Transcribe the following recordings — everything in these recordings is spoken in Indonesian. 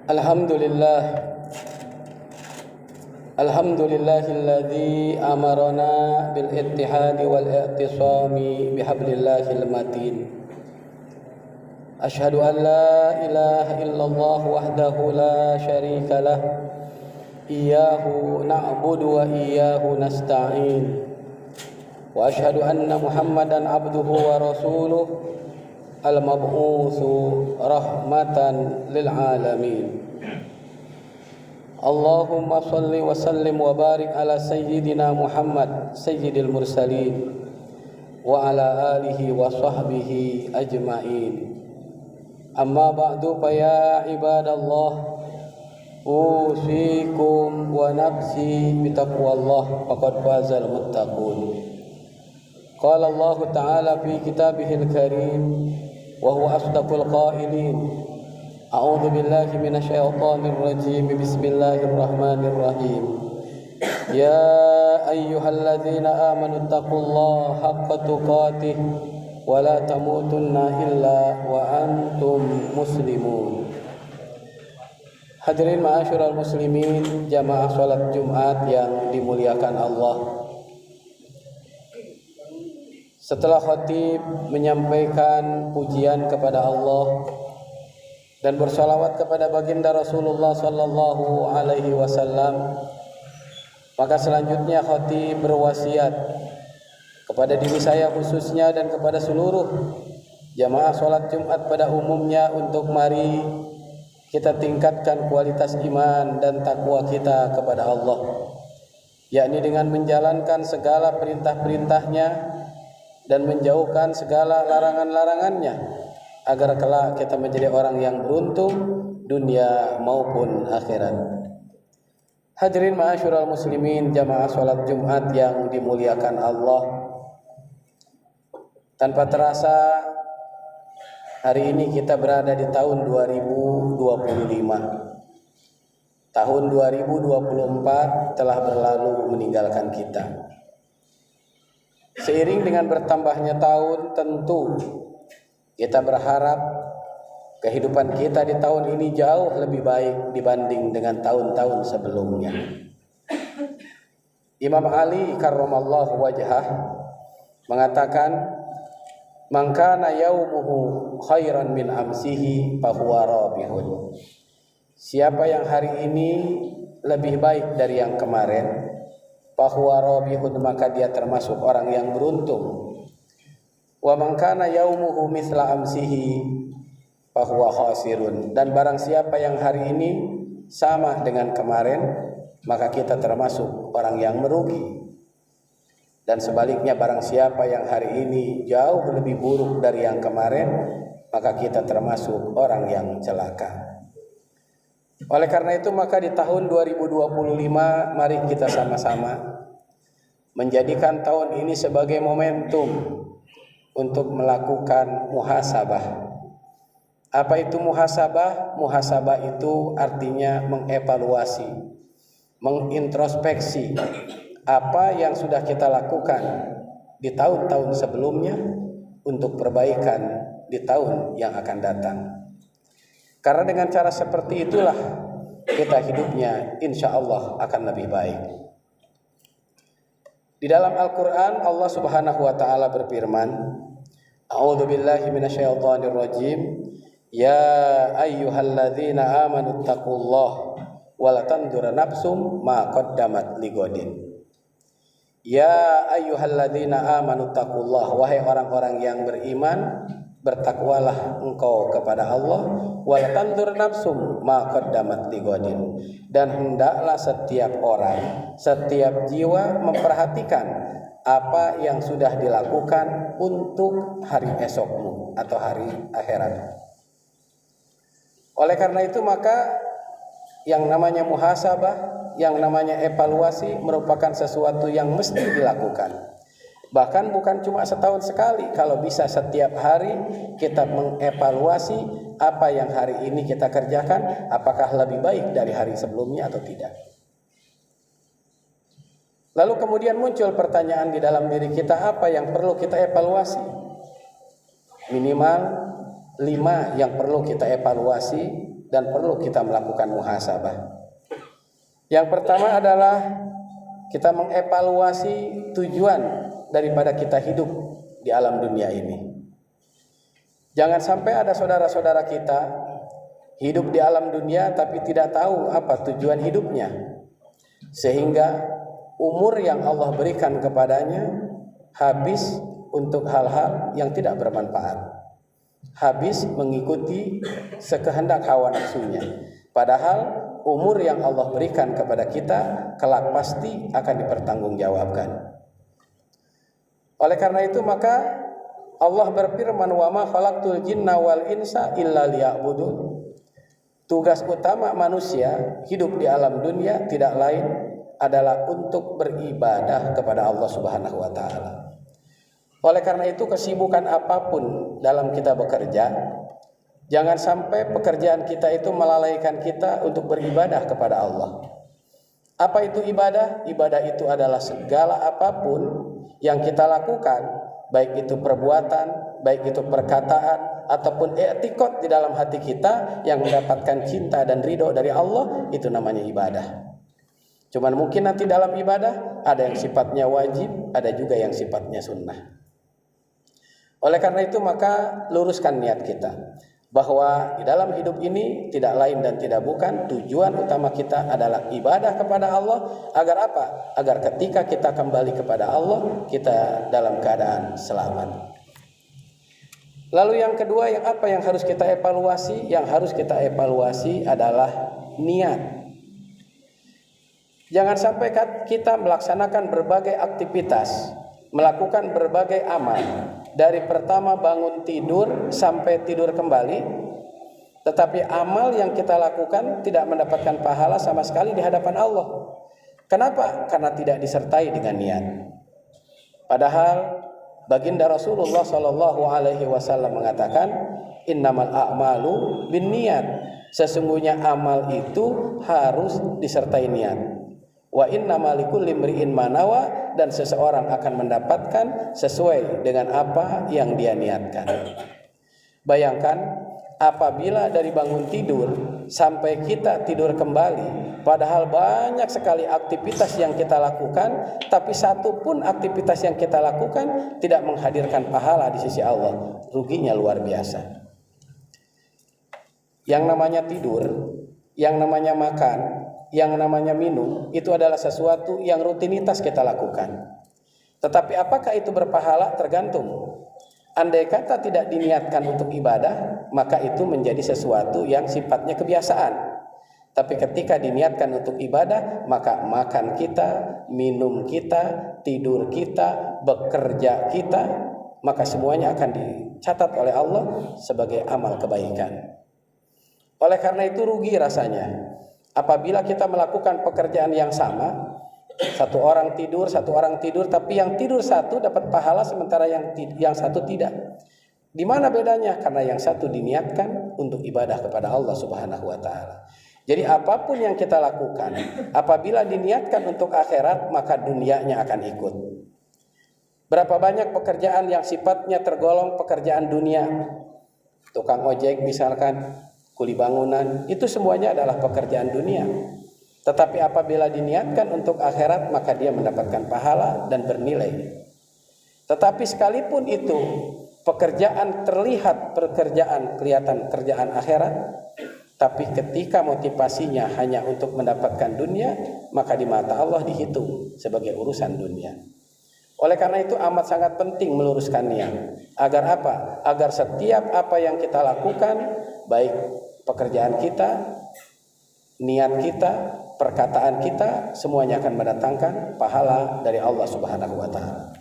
Alhamdulillah, alhamdulillahilladzi amarana bil ittihadi wal i'tisami bihablillahil matin. Asyhadu an la ilaha illallah wahdahu la syarika lah. Iyyahu na'budu wa iyyahu nasta'in. Wa asyhadu anna Muhammadan abduhu wa rasuluh al-mab'utsu rahmatan lil alamin. Allahumma salli wa sallim wa barik ala sayyidina Muhammad sayyidil mursalin wa ala alihi wa sahbihi ajma'in. Amma ba'du fa ya ibadallah, usikum wa nafsi bitaqwallah faqad fazal muttaqun. Qala Allah Ta'ala fi kitabihil karim wa huwa asdaqul qailin. A'udzu billahi minasyaitonir rajim. Bismillahirrahmanirrahim. Ya ayyuhalladzina amanu taqullaha haqqa tuqatih wa la tamutunna illa wa antum muslimun. Hadirin ma'asyiral muslimin, jamaah salat Jumat yang dimuliakan Allah. Setelah khatib menyampaikan pujian kepada Allah dan bersalawat kepada baginda Rasulullah sallallahu alaihi wasallam, maka selanjutnya khatib berwasiat kepada diri saya khususnya dan kepada seluruh jamaah salat Jumat pada umumnya untuk mari kita tingkatkan kualitas iman dan takwa kita kepada Allah, yakni dengan menjalankan segala perintah-perintahnya dan menjauhkan segala larangan-larangannya, agar kelak kita menjadi orang yang beruntung dunia maupun akhirat. Hadirin ma'asyiral muslimin, jamaah salat Jumat yang dimuliakan Allah. Tanpa terasa hari ini kita berada di tahun 2025. Tahun 2024 telah berlalu meninggalkan kita. Seiring dengan bertambahnya tahun, tentu kita berharap kehidupan kita di tahun ini jauh lebih baik dibanding dengan tahun-tahun sebelumnya. Imam Ali karramallahu wajhah mengatakan, "Man kana yaumuhu khairan min amsihi fahuwa rabihun." Siapa yang hari ini lebih baik dari yang kemarin, fahuwa rabihun, maka dia termasuk orang yang beruntung. Wa man kana yaumuhu mithla amsihi fahuwa khasirun, dan barang siapa yang hari ini sama dengan kemarin, maka kita termasuk orang yang merugi. Dan sebaliknya, barang siapa yang hari ini jauh lebih buruk dari yang kemarin, maka kita termasuk orang yang celaka. Oleh karena itu, maka di tahun 2025 mari kita sama-sama menjadikan tahun ini sebagai momentum untuk melakukan muhasabah. Apa itu muhasabah? Muhasabah itu artinya mengevaluasi, mengintrospeksi apa yang sudah kita lakukan di tahun-tahun sebelumnya untuk perbaikan di tahun yang akan datang. Karena dengan cara seperti itulah kita hidupnya insya Allah akan lebih baik. Di dalam Al-Quran Allah Subhanahu wa ta'ala berfirman, A'udzu billahi minasyaitonir rajim. Ya ayyuhalladzina amanu taqullaha wa la tanzur nafsum ma qaddamat ligodin. Ya ayyuhalladzina amanu taqullaha, wahai orang-orang yang beriman, bertakwalah engkau kepada Allah, wa la tanzur nafsum ma qaddamat ligodin, dan hendaklah setiap orang, setiap jiwa memperhatikan apa yang sudah dilakukan untuk hari esokmu atau hari akhirat. Oleh karena itu, maka yang namanya muhasabah, yang namanya evaluasi merupakan sesuatu yang mesti dilakukan. Bahkan bukan cuma setahun sekali, kalau bisa setiap hari kita mengevaluasi apa yang hari ini kita kerjakan, apakah lebih baik dari hari sebelumnya atau tidak. Lalu kemudian muncul pertanyaan di dalam diri kita, apa yang perlu kita evaluasi? Minimal 5 yang perlu kita evaluasi dan perlu kita melakukan muhasabah. Yang pertama adalah kita mengevaluasi tujuan daripada kita hidup di alam dunia ini. Jangan sampai ada saudara-saudara kita hidup di alam dunia tapi tidak tahu apa tujuan hidupnya, sehingga umur yang Allah berikan kepadanya habis untuk hal-hal yang tidak bermanfaat, habis mengikuti sekehendak hawa nafsunya. Padahal umur yang Allah berikan kepada kita kelak pasti akan dipertanggungjawabkan. Oleh karena itu maka Allah berfirman, wa ma khalaqtul jinna wal insa illa liya'budun. Tugas utama manusia hidup di alam dunia tidak lain adalah untuk beribadah kepada Allah Subhanahu wa taala. Oleh karena itu kesibukan apapun dalam kita bekerja, jangan sampai pekerjaan kita itu melalaikan kita untuk beribadah kepada Allah. Apa itu ibadah? Ibadah itu adalah segala apapun yang kita lakukan, baik itu perbuatan, baik itu perkataan, ataupun i'tiqad di dalam hati kita yang mendapatkan cinta dan ridho dari Allah, itu namanya ibadah. Cuman mungkin nanti dalam ibadah ada yang sifatnya wajib, ada juga yang sifatnya sunnah. Oleh karena itu maka luruskan niat kita bahwa di dalam hidup ini tidak lain dan tidak bukan tujuan utama kita adalah ibadah kepada Allah. Agar apa? Agar ketika kita kembali kepada Allah kita dalam keadaan selamat. Lalu yang kedua, yang apa yang harus kita evaluasi? Yang harus kita evaluasi adalah niat. Jangan sampai kita melaksanakan berbagai aktivitas, melakukan berbagai amal, dari pertama bangun tidur sampai tidur kembali, tetapi amal yang kita lakukan tidak mendapatkan pahala sama sekali di hadapan Allah. Kenapa? Karena tidak disertai dengan niat. Padahal baginda Rasulullah Shallallahu Alaihi Wasallam mengatakan, innamal a'malu binniyat. Sesungguhnya amal itu harus disertai niat. Wa innamal likulli imri'in ma nawa, dan seseorang akan mendapatkan sesuai dengan apa yang dia niatkan. Bayangkan apabila dari bangun tidur sampai kita tidur kembali, padahal banyak sekali aktivitas yang kita lakukan, tapi satu pun aktivitas yang kita lakukan tidak menghadirkan pahala di sisi Allah. Ruginya luar biasa. Yang namanya tidur, yang namanya makan, yang namanya minum, itu adalah sesuatu yang rutinitas kita lakukan. Tetapi apakah itu berpahala? Tergantung. Andai kata tidak diniatkan untuk ibadah, maka itu menjadi sesuatu yang sifatnya kebiasaan. Tapi ketika diniatkan untuk ibadah, maka makan kita, minum kita, tidur kita, bekerja kita, maka semuanya akan dicatat oleh Allah sebagai amal kebaikan. Oleh karena itu rugi rasanya apabila kita melakukan pekerjaan yang sama, satu orang tidur, tapi yang tidur satu dapat pahala sementara yang satu tidak. Di mana bedanya? Karena yang satu diniatkan untuk ibadah kepada Allah Subhanahu wa taala. Jadi apapun yang kita lakukan, apabila diniatkan untuk akhirat, maka dunianya akan ikut. Berapa banyak pekerjaan yang sifatnya tergolong pekerjaan dunia? Tukang ojek misalkan, kuli bangunan, itu semuanya adalah pekerjaan dunia. Tetapi apabila diniatkan untuk akhirat, maka dia mendapatkan pahala dan bernilai. Tetapi sekalipun itu pekerjaan terlihat kelihatan kerjaan akhirat, tapi ketika motivasinya hanya untuk mendapatkan dunia, maka di mata Allah dihitung sebagai urusan dunia. Oleh karena itu amat sangat penting meluruskan niat. Agar apa? Agar setiap apa yang kita lakukan, baik pekerjaan kita, niat kita, perkataan kita, semuanya akan mendatangkan pahala dari Allah Subhanahu wa taala.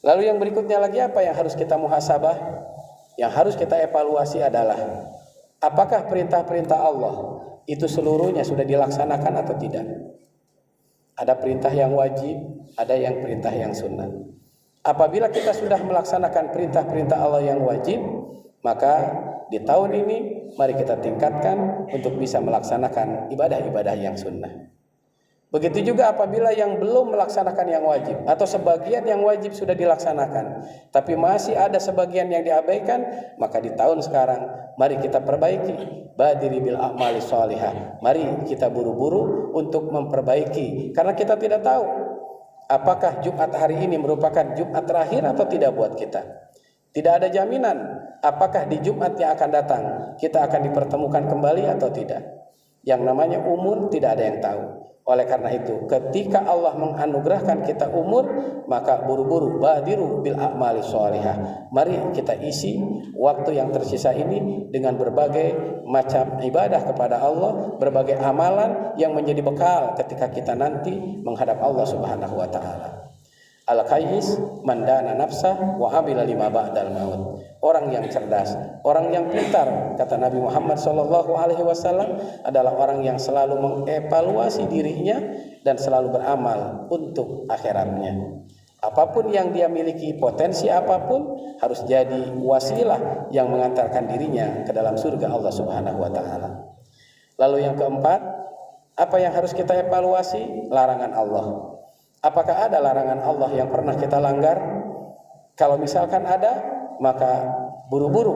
Lalu yang berikutnya lagi apa yang harus kita muhasabah? Yang harus kita evaluasi adalah apakah perintah-perintah Allah itu seluruhnya sudah dilaksanakan atau tidak? Ada perintah yang wajib, ada yang perintah yang sunnah. Apabila kita sudah melaksanakan perintah-perintah Allah yang wajib, maka di tahun ini mari kita tingkatkan untuk bisa melaksanakan ibadah-ibadah yang sunnah. Begitu juga apabila yang belum melaksanakan yang wajib atau sebagian yang wajib sudah dilaksanakan, tapi masih ada sebagian yang diabaikan, maka di tahun sekarang mari kita perbaiki. Badiri bil a'mali shalihah. Mari kita buru-buru untuk memperbaiki, karena kita tidak tahu apakah Jumat hari ini merupakan Jumat terakhir atau tidak buat kita. Tidak ada jaminan apakah di Jumat yang akan datang kita akan dipertemukan kembali atau tidak. Yang namanya umur tidak ada yang tahu. Oleh karena itu, ketika Allah menganugerahkan kita umur, maka buru-buru badiru bil a'mali shalihah. Mari kita isi waktu yang tersisa ini dengan berbagai macam ibadah kepada Allah, berbagai amalan yang menjadi bekal ketika kita nanti menghadap Allah Subhanahu wa taala. Al-Qayyis mandana nafsah wa amila lima ba'dal maut. Orang yang cerdas, orang yang pintar, kata Nabi Muhammad SAW, adalah orang yang selalu mengevaluasi dirinya dan selalu beramal untuk akhiratnya. Apapun yang dia miliki, potensi apapun, harus jadi wasilah yang mengantarkan dirinya ke dalam surga Allah Subhanahu wa taala. Lalu yang keempat, apa yang harus kita evaluasi? Larangan Allah. Apakah ada larangan Allah yang pernah kita langgar? Kalau misalkan ada, maka buru-buru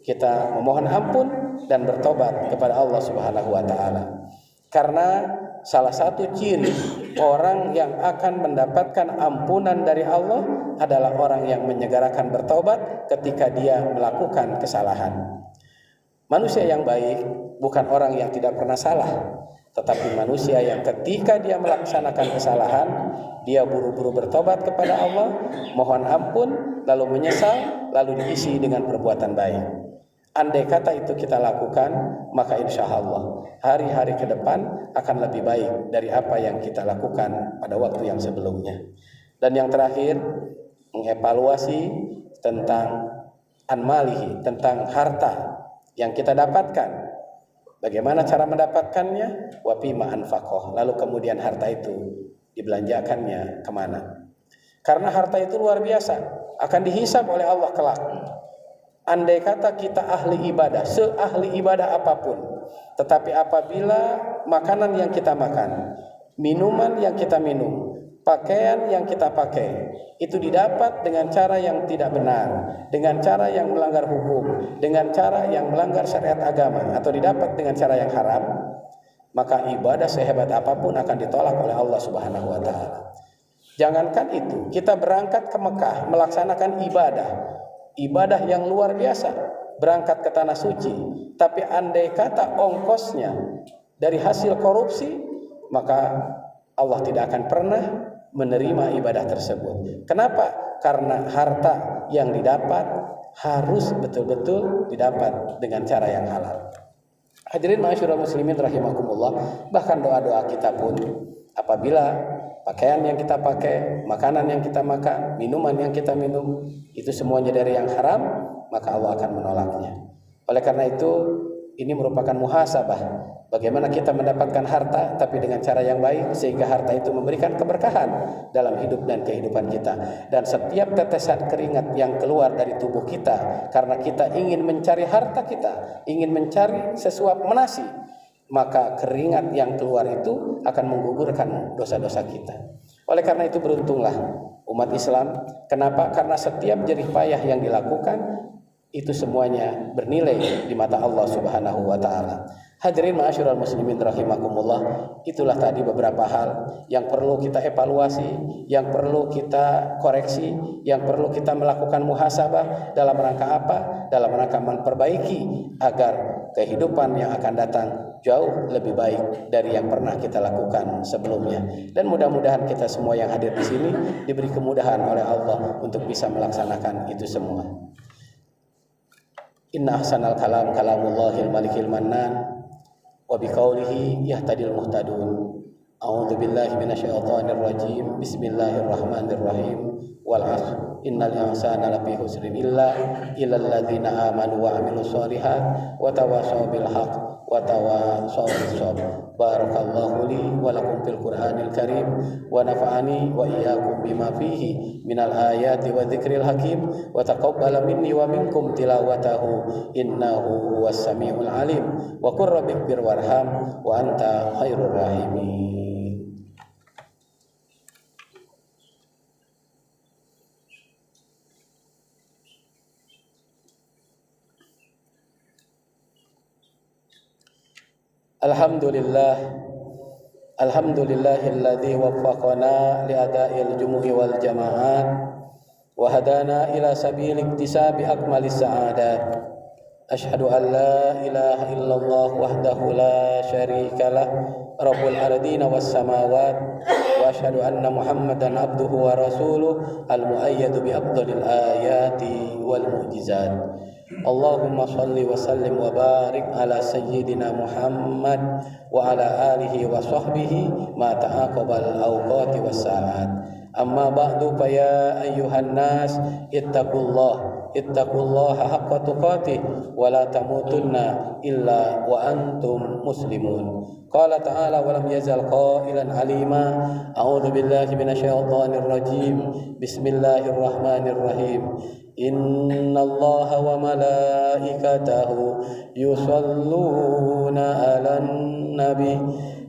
kita memohon ampun dan bertobat kepada Allah Subhanahu wa taala. Karena salah satu ciri orang yang akan mendapatkan ampunan dari Allah adalah orang yang menyegerakan bertobat ketika dia melakukan kesalahan. Manusia yang baik bukan orang yang tidak pernah salah, tetapi manusia yang ketika dia melaksanakan kesalahan, dia buru-buru bertobat kepada Allah, mohon ampun, lalu menyesal, lalu diisi dengan perbuatan baik. Andai kata itu kita lakukan, maka insya Allah hari-hari ke depan akan lebih baik dari apa yang kita lakukan pada waktu yang sebelumnya. Dan yang terakhir, mengevaluasi tentang anmalihi, tentang harta yang kita dapatkan. Bagaimana cara mendapatkannya? Wa fima anfaqoh. Lalu kemudian harta itu dibelanjakannya kemana? Karena harta itu luar biasa, akan dihisab oleh Allah kelak. Andai kata kita ahli ibadah, seahli ibadah apapun, tetapi apabila makanan yang kita makan, minuman yang kita minum, pakaian yang kita pakai, itu didapat dengan cara yang tidak benar, dengan cara yang melanggar hukum, dengan cara yang melanggar syariat agama, atau didapat dengan cara yang haram, maka ibadah sehebat apapun akan ditolak oleh Allah Subhanahu wa taala. Jangankan itu, kita berangkat ke Mekah melaksanakan ibadah yang luar biasa, berangkat ke tanah suci, tapi andai kata ongkosnya dari hasil korupsi, maka Allah tidak akan pernah menerima ibadah tersebut. Kenapa? Karena harta yang didapat harus betul-betul didapat dengan cara yang halal. Hadirin ma'asyiral muslimin rahimakumullah, bahkan doa-doa kita pun apabila pakaian yang kita pakai, makanan yang kita makan, minuman yang kita minum, itu semuanya dari yang haram, maka Allah akan menolaknya. Oleh karena itu, ini merupakan muhasabah. Bagaimana kita mendapatkan harta tapi dengan cara yang baik, sehingga harta itu memberikan keberkahan dalam hidup dan kehidupan kita. Dan setiap tetesan keringat yang keluar dari tubuh kita karena kita ingin mencari harta kita, ingin mencari sesuap menasi, maka keringat yang keluar itu akan menggugurkan dosa-dosa kita. Oleh karena itu beruntunglah umat Islam. Kenapa? Karena setiap jerih payah yang dilakukan itu semuanya bernilai di mata Allah Subhanahu wa taala. Hadirin ma'asyiral muslimin rahimakumullah, itulah tadi beberapa hal yang perlu kita evaluasi, yang perlu kita koreksi, yang perlu kita melakukan muhasabah. Dalam rangka apa? Dalam rangka memperbaiki agar kehidupan yang akan datang jauh lebih baik dari yang pernah kita lakukan sebelumnya. Dan mudah-mudahan kita semua yang hadir di sini diberi kemudahan oleh Allah untuk bisa melaksanakan itu semua. Inna ahsanal kalam kalamullahil malikil mannan wa biqaulihi yahtadil muhtadun. A'udzu billahi minasyaitonir rajim. Bismillahirrahmanirrahim. Wal 'ashr innal insana lafi khusrin illa ladzina amanu wa 'amilus shalihat wa tawassaw bil haqq wa tawassaw bis sabr. Barakallahu li wa lakum fil Qur'anil Karim wa nafa'ani wa iyyakum bima fihi minal ayati wa dzikril hakim wa taqabbala minni wa minkum tilawatahu innahu huwas samiul alim wa qur rabbighfir warham wa anta khairur rahimin. Alhamdulillah, alhamdulillahilladzi waffaqana li ada'il jumu'i wal jama'at wa hadana ila sabili iktisabi akmalis sa'adat. Asyhadu an la ilaha illallah wahdahu la syarikalah rabbul ardina was samawat wa asyhadu anna muhammadan abduhu wa rasuluh al muayyadu bi afdalil ayati wal mu'jizat. Allahumma salli wa sallim wa barik ala sayyidina Muhammad wa ala alihi wa sahbihi ma ta'aqabal awqati was sa'at. Amma ba'du fa ya ayyuhan nas ittaqullaha haqqa tuqatih wa la tamutunna illa wa antum muslimun. Qala ta'ala wa lam yazal qailan alima. A'udzu billahi minasyaitonir rajim. Bismillahirrahmanirrahim. Innallaha wa malaikatahu yusalluna 'alan nabi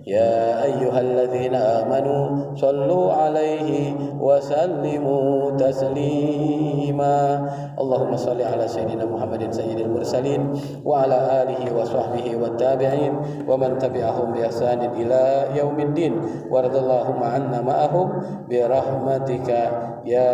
ya ayyuhalladzina amanu sallu 'alaihi wa sallimu taslima. Allahumma salli ala sayyidina Muhammadin sayyidil mursalin wa ala alihi wa sahbihi wat tabi'in wa man tabi'ahum bi ihsanin ila yaumiddin waradallahumma 'anna ma'ahum bi rahmatika ya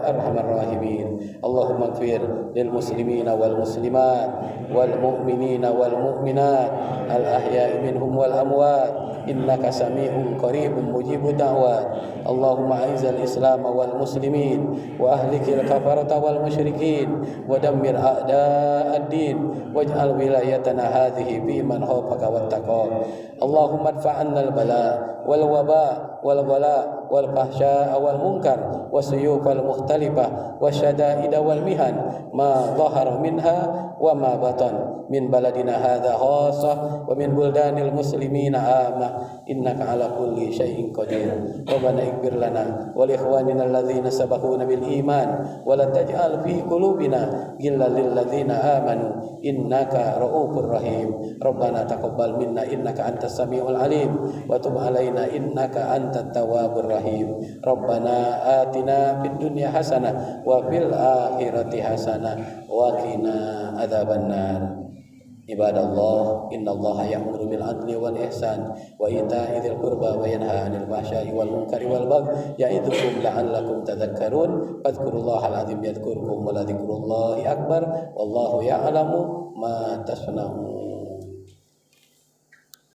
arhamar rahimin. Allahumma ighfir lil muslimina wal muslimat wal mu'minina wal mu'minat al ahya'i minhum wal amwat innaka sami'un qaribun mujibud da'wat. Allahumma a'izzal islam wal muslimin wa ahlikil kafarata wal musyrikin wa dammir a'da'ad din waj'al wilayatana hadhihi fi man khafaka wattaqak. Allahumma adfa'anna al bala wal waba wal ghala wal fahsya wal munkar wasuyuf al mukhtalifah wasyada'id wal mihan ma dhahara minha wa ma batan min baladina hadha khassah wa min buldanil muslimina amma innaka ala kulli syai'in qadir. Rabbana ighfir lana wa li ikhwanina alladhina sabaquna bil iman wa la taj'al fi qulubina ghillan lil ladzina amanu innaka ra'ufur rahim. Rabbana taqabbal minna innaka antas samiul alim wa tub alaina innaka antat tawwabur rahim. Rabbana atina fid dunya hasanah wa fil akhirati hasanah wa qina adzabannar. Ibadallah, innallaha ya'muru bil adli wal ihsan wa ita'i dzil qurba wa yanha 'anil fahsya'i wal munkari wal baghi ya'idukum la'allakum tadhakkarun. Fadhkurullahal 'azim yadhkurkum wa la dzikrullahi akbar wallahu ya'lamu ma tasna'un.